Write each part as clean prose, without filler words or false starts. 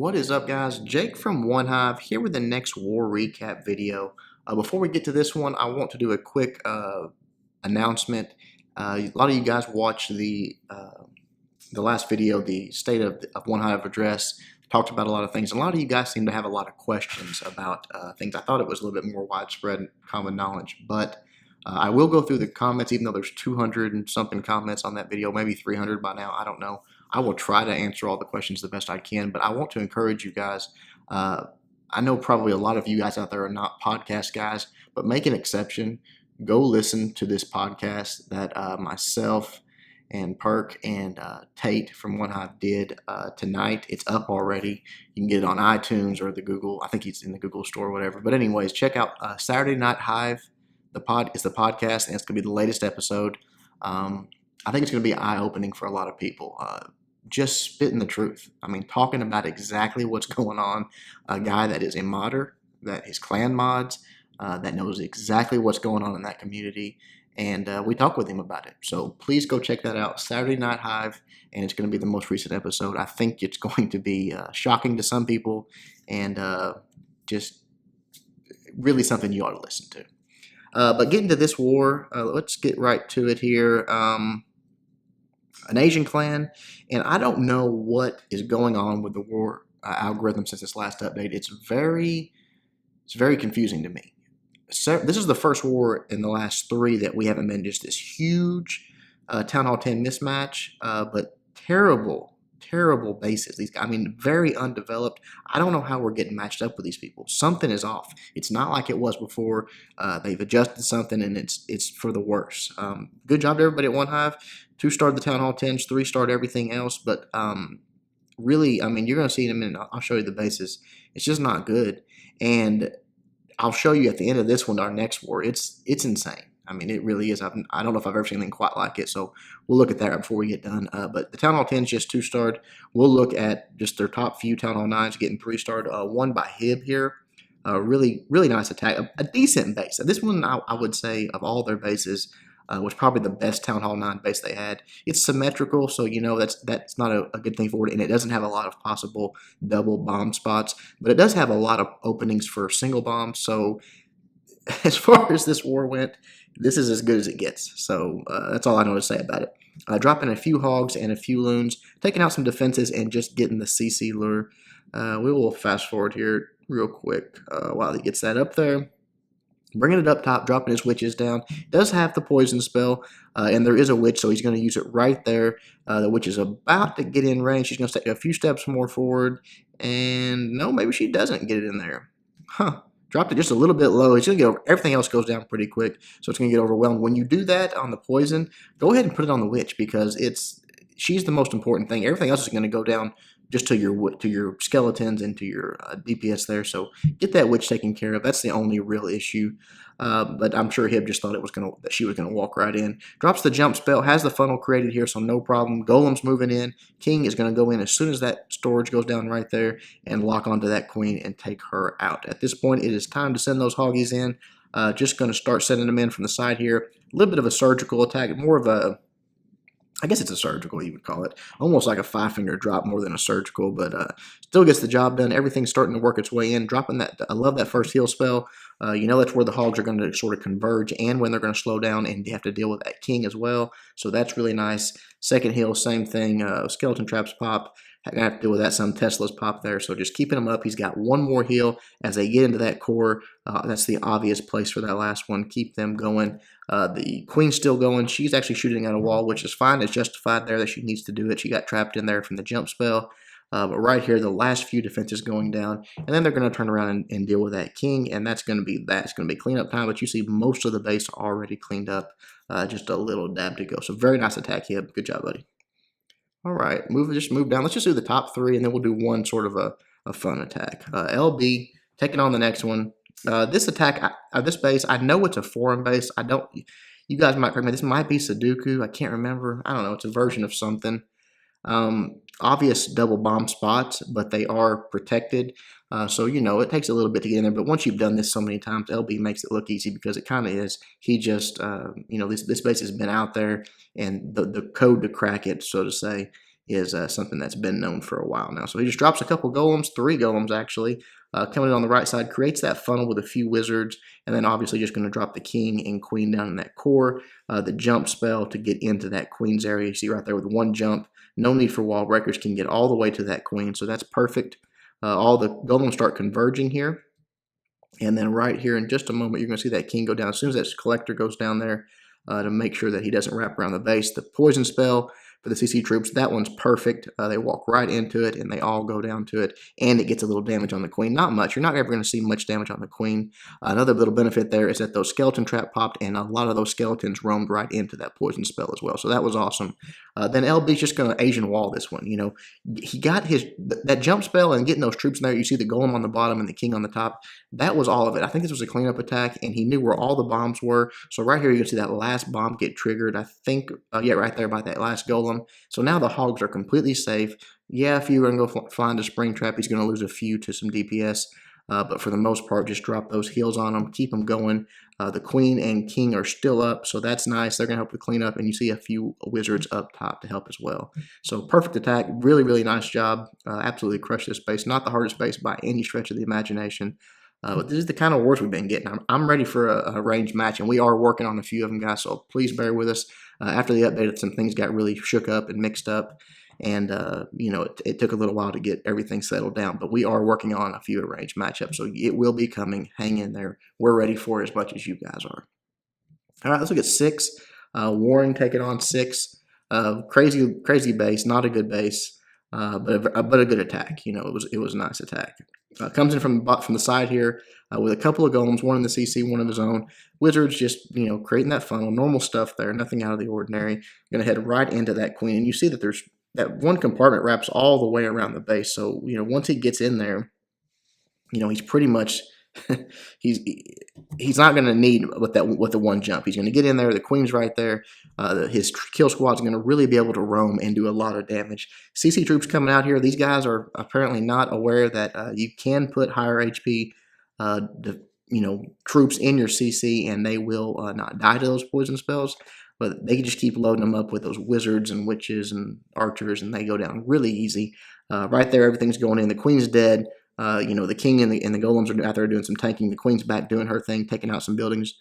What is up, guys? Jake from OneHive here with the next war recap video. Before we get to this one, I want to do a quick announcement. A lot of you guys watched the last video, the state of OneHive address. Talked about a lot of things. A lot of you guys seem to have a lot of questions about things. I thought it was a little bit more widespread common knowledge, but I will go through the comments, even though there's 200 and something comments on that video, maybe 300 by now. I don't know. I will try to answer all the questions the best I can, but I want to encourage you guys. I know probably a lot of you guys out there are not podcast guys, but make an exception. Go listen to this podcast that myself and Perk and Tate from OneHive did tonight. It's up already. You can get it on iTunes or the Google. I think it's in the Google store or whatever. But anyways, check out Saturday Night Hive. The podcast, and it's going to be the latest episode. I think it's going to be eye-opening for a lot of people. Just spitting the truth. I mean, talking about exactly what's going on. A guy that is a modder, that is clan mods, that knows exactly what's going on in that community, and we talk with him about it. So please go check that out, Saturday Night Hive, and it's going to be the most recent episode. I think it's going to be shocking to some people, and just really something you ought to listen to. But getting to this war, let's get right to it here. An Asian clan, and I don't know what is going on with the war algorithm since this last update. It's very confusing to me. So, this is the first war in the last 3 that we haven't been just this huge Town Hall 10 mismatch, but terrible bases. These, I mean, very undeveloped. I don't know how we're getting matched up with these people. Something is off. It's not like it was before. They've adjusted something, and it's for the worse. Good job to everybody at OneHive. 2-starred the Town Hall 10s, 3-starred everything else, but really, I mean, you're going to see in a minute. I'll show you the bases. It's just not good, and I'll show you at the end of this one, our next war. It's insane. I mean, it really is. I don't know if I've ever seen anything quite like it, so we'll look at that before we get done. But the Town Hall 10 is just 2-starred. We'll look at just their top few Town Hall 9s getting 3-starred. One by Hib here. Really nice attack. A decent base. This one, I would say, of all their bases, was probably the best Town Hall 9 base they had. It's symmetrical, so you know that's not a good thing for it, and it doesn't have a lot of possible double bomb spots, but it does have a lot of openings for single bombs, so as far as this war went, this is as good as it gets. So that's all I know to say about it. Dropping a few hogs and a few loons, taking out some defenses, and just getting the CC lure. We will fast forward here real quick while he gets that up there. Bringing it up top, dropping his witches down. Does have the poison spell, and there is a witch, so he's going to use it right there. The witch is about to get in range. She's going to take a few steps more forward, and no, maybe she doesn't get it in there. Huh. Dropped it just a little bit low. It's going to get over. Everything else goes down pretty quick, so it's going to get overwhelmed. When you do that on the poison, go ahead and put it on the witch, because she's the most important thing. Everything else is going to go down just to your skeletons and to your DPS there. So get that witch taken care of. That's the only real issue. But I'm sure Hib just thought that she was gonna walk right in. Drops the jump spell, has the funnel created here, so no problem. Golem's moving in. King is gonna go in as soon as that storage goes down right there and lock onto that queen and take her out. At this point, it is time to send those hoggies in. Just gonna start sending them in from the side here. A little bit of a surgical attack, more of a, I guess it's a surgical, you would call it. Almost like a 5-finger drop more than a surgical, but still gets the job done. Everything's starting to work its way in. Dropping that, I love that first heal spell. You know that's where the hogs are going to sort of converge and when they're going to slow down, and you have to deal with that king as well. So that's really nice. Second heal, same thing. Skeleton traps pop. I have to deal with that. Some Teslas pop there. So just keeping him up. He's got one more heal as they get into that core. That's the obvious place for that last one. Keep them going. The queen's still going. She's actually shooting at a wall, which is fine. It's justified there that she needs to do it. She got trapped in there from the jump spell. But right here, the last few defenses going down, and then they're going to turn around and deal with that king, and that's going to be that. It's going to be cleanup time, but you see most of the base already cleaned up. Just a little dab to go. So very nice attack, Hib. Good job, buddy. All right, just move down. Let's just do the top 3, and then we'll do one sort of a fun attack. LB, taking on the next one. This attack, this base, I know it's a foreign base. You guys might correct me. This might be Sudoku. I can't remember. I don't know. It's a version of something. Obvious double bomb spots, but they are protected. So, you know, it takes a little bit to get in there. But once you've done this so many times, LB makes it look easy because it kind of is. He just, you know, this base has been out there, and the code to crack it, so to say, is something that's been known for a while now. So he just drops a couple golems, 3 golems actually, coming in on the right side, creates that funnel with a few wizards, and then obviously just going to drop the king and queen down in that core. The jump spell to get into that queen's area. You see right there with 1 jump, no need for wall breakers, can get all the way to that queen, so that's perfect. All the golems start converging here. And then right here in just a moment, you're going to see that king go down. As soon as that collector goes down there to make sure that he doesn't wrap around the base. The poison spell for the CC troops, that one's perfect. They walk right into it, and they all go down to it, and it gets a little damage on the queen. Not much. You're not ever going to see much damage on the queen. Another little benefit there is that those skeleton trap popped, and a lot of those skeletons roamed right into that poison spell as well. So that was awesome. Then LB's just going to Asian wall this one. You know, he got that jump spell and getting those troops in there. You see the golem on the bottom and the king on the top. That was all of it. I think this was a cleanup attack, and he knew where all the bombs were. So right here, you can see that last bomb get triggered. I think, yeah, right there by that last golem. So now the hogs are completely safe. Yeah, if you're going to go fly into Springtrap, he's going to lose a few to some DPS. But for the most part, just drop those heals on them, keep them going. The queen and king are still up, so that's nice. They're going to help with cleanup, and you see a few wizards up top to help as well. So perfect attack. Really, really nice job. Absolutely crushed this base. Not the hardest base by any stretch of the imagination. But this is the kind of wars we've been getting. I'm ready for a range match, and we are working on a few of them, guys, so please bear with us. After the update, some things got really shook up and mixed up, and you know, it took a little while to get everything settled down, but we are working on a few arranged matchups, so it will be coming. Hang in there. We're ready for it as much as you guys are. All right, let's look at 6. Warring taking on 6. Crazy base, not a good base, but a good attack. You know, it was a nice attack. Comes in from the side here with a couple of golems, one in the CC, one of his own. Wizards just, you know, creating that funnel. Normal stuff there, nothing out of the ordinary. Going to head right into that queen. And you see that there's that one compartment wraps all the way around the base. So, you know, once he gets in there, you know, he's pretty much he's not going to need with the 1 jump. He's going to get in there. The queen's right there. His kill squad's going to really be able to roam and do a lot of damage. CC troops coming out here. These guys are apparently not aware that you can put higher HP, you know, troops in your CC, and they will not die to those poison spells. But they can just keep loading them up with those wizards and witches and archers, and they go down really easy. Right there, everything's going in. The queen's dead. You know, the king and the golems are out there doing some tanking. The queen's back doing her thing, taking out some buildings.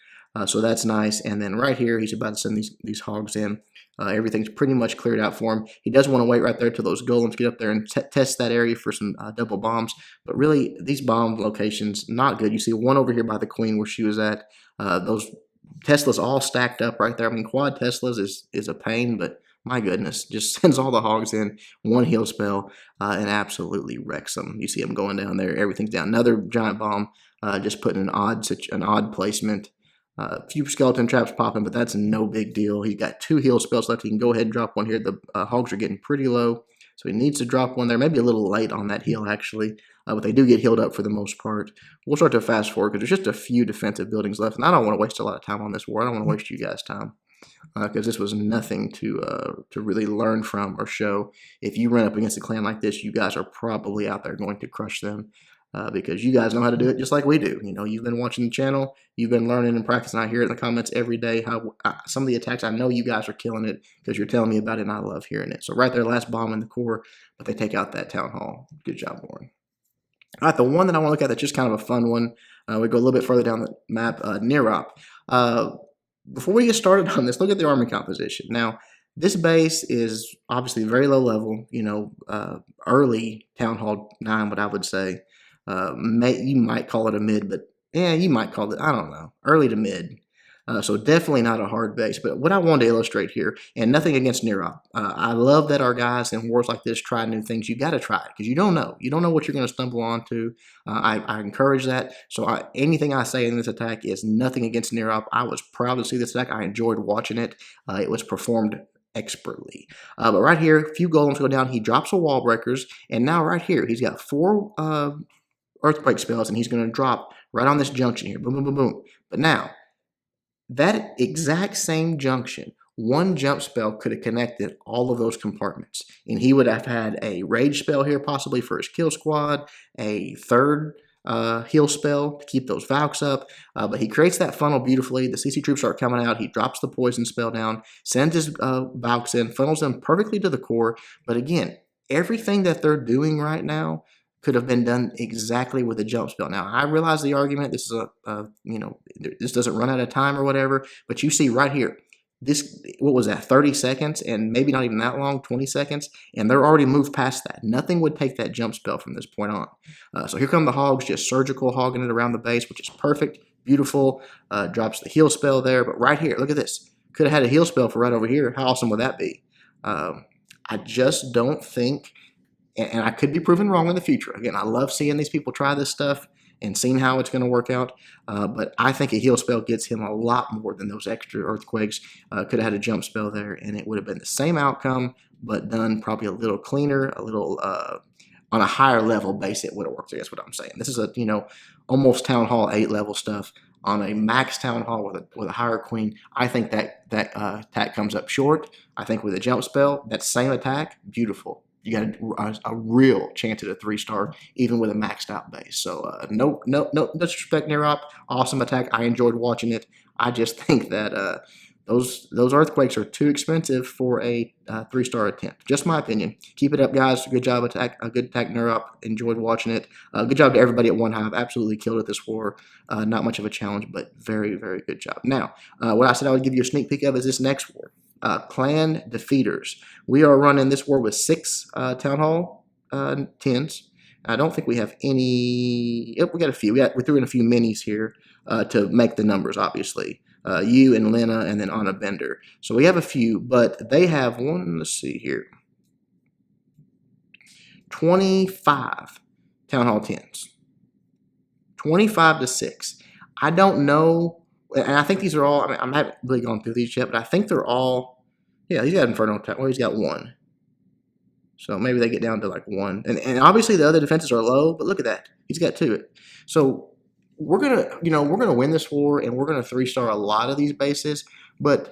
So that's nice. And then right here, he's about to send these hogs in. Everything's pretty much cleared out for him. He does want to wait right there till those golems get up there and test that area for some double bombs. But really, these bomb locations, not good. You see one over here by the queen where she was at. Those Teslas all stacked up right there. I mean, quad Teslas is a pain, but my goodness, just sends all the hogs in, 1 heal spell, and absolutely wrecks them. You see them going down there. Everything's down. Another giant bomb, just putting an odd placement. A few skeleton traps popping, but that's no big deal. He's got 2 heal spells left. He can go ahead and drop one here. The hogs are getting pretty low, so he needs to drop one there. Maybe a little late on that heal, actually, but they do get healed up for the most part. We'll start to fast forward because there's just a few defensive buildings left, and I don't want to waste a lot of time on this war. I don't want to waste you guys' time. Because this was nothing to really learn from or show. If you run up against a clan like this, you guys are probably out there going to crush them because you guys know how to do it just like we do. You know, you've been watching the channel, you've been learning and practicing. I hear it in the comments every day how some of the attacks, I know you guys are killing it because you're telling me about it, and I love hearing it. So right there, last bomb in the core, but they take out that town hall. Good job, Warren. All right, the one that I want to look at that's just kind of a fun one. We go a little bit further down the map, Nirop. Before we get started on this, look at the army composition. Now, this base is obviously very low level, you know, early Town Hall 9, what I would say. You might call it a mid, but yeah, you might call it, I don't know, early to mid. So definitely not a hard base. But what I wanted to illustrate here, and nothing against Nirop. I love that our guys in wars like this try new things. You got to try it because you don't know. You don't know what you're going to stumble onto. I encourage that. So anything I say in this attack is nothing against Nirop. I was proud to see this attack. I enjoyed watching it. It was performed expertly. But right here, a few golems go down. He drops a wall breakers. And now right here, he's got 4 earthquake spells, and he's going to drop right on this junction here. Boom, boom, boom, boom. But now, that exact same junction, 1 jump spell could have connected all of those compartments. And he would have had a rage spell here possibly for his kill squad, a 3rd heal spell to keep those Valks up, but he creates that funnel beautifully. The CC troops start coming out. He drops the poison spell down, sends his Valks in, funnels them perfectly to the core. But again, everything that they're doing right now could have been done exactly with a jump spell. Now, I realize the argument. This is this doesn't run out of time or whatever, but you see right here, this, what was that, 30 seconds, and maybe not even that long, 20 seconds, and they're already moved past that. Nothing would take that jump spell from this point on. So here come the hogs, just surgical hogging it around the base, which is perfect, beautiful. Drops the heal spell there, but right here, look at this. Could have had a heal spell for right over here. How awesome would that be? I just don't think, and I could be proven wrong in the future. Again, I love seeing these people try this stuff and seeing how it's going to work out. But I think a heal spell gets him a lot more than those extra earthquakes. Could have had a jump spell there, and it would have been the same outcome, but done probably a little cleaner, a little on a higher level base. It would have worked. I guess what I'm saying. This is a almost Town Hall 8 level stuff on a max Town Hall with a higher queen. I think that attack comes up short. I think with a jump spell, that same attack, beautiful. You got a real chance at a 3-star, even with a maxed out base. So no disrespect, Nerop. Awesome attack. I enjoyed watching it. I just think that those earthquakes are too expensive for a 3-star attempt. Just my opinion. Keep it up, guys. Good job, attack. A good attack, Nerop. Enjoyed watching it. Good job to everybody at OneHive. Absolutely killed it this war. Not much of a challenge, but very, very good job. Now, what I said I would give you a sneak peek of is this next war. Clan Defeaters. We are running this war with 6 Town Hall 10s. I don't think we have any. Yep, we got a few. We threw in a few minis here to make the numbers, obviously. You and Lena, and then Anna Bender. So we have a few, but they have one. Let's see here. 25 Town Hall 10s. 25 to 6. I don't know. And I think these are all, I haven't really gone through these yet, but I think they're all, yeah, he's got Inferno attack. Well, he's got 1. So maybe they get down to like 1. And obviously the other defenses are low, but look at that. He's got 2. So we're going to win this war, and we're going to 3-star a lot of these bases. And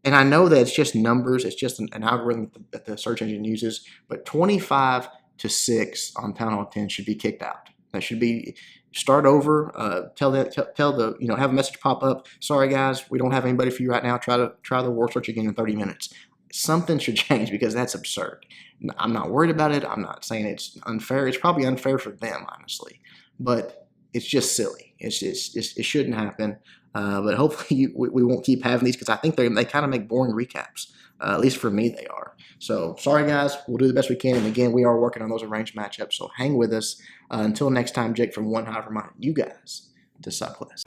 I know that it's just numbers. It's just an algorithm that the search engine uses. But 25 to 6 on Town Hall 10 should be kicked out. That should be, start over. Tell the have a message pop up. Sorry guys, we don't have anybody for you right now. Try the war search again in 30 minutes. Something should change because that's absurd. I'm not worried about it. I'm not saying it's unfair. It's probably unfair for them, honestly, but it's just silly. It shouldn't happen. But hopefully we won't keep having these, because I think they kind of make boring recaps. At least for me, they are. So sorry, guys. We'll do the best we can. And again, we are working on those arranged matchups. So hang with us. Until next time, Jake from OneHive reminding you guys to suck less.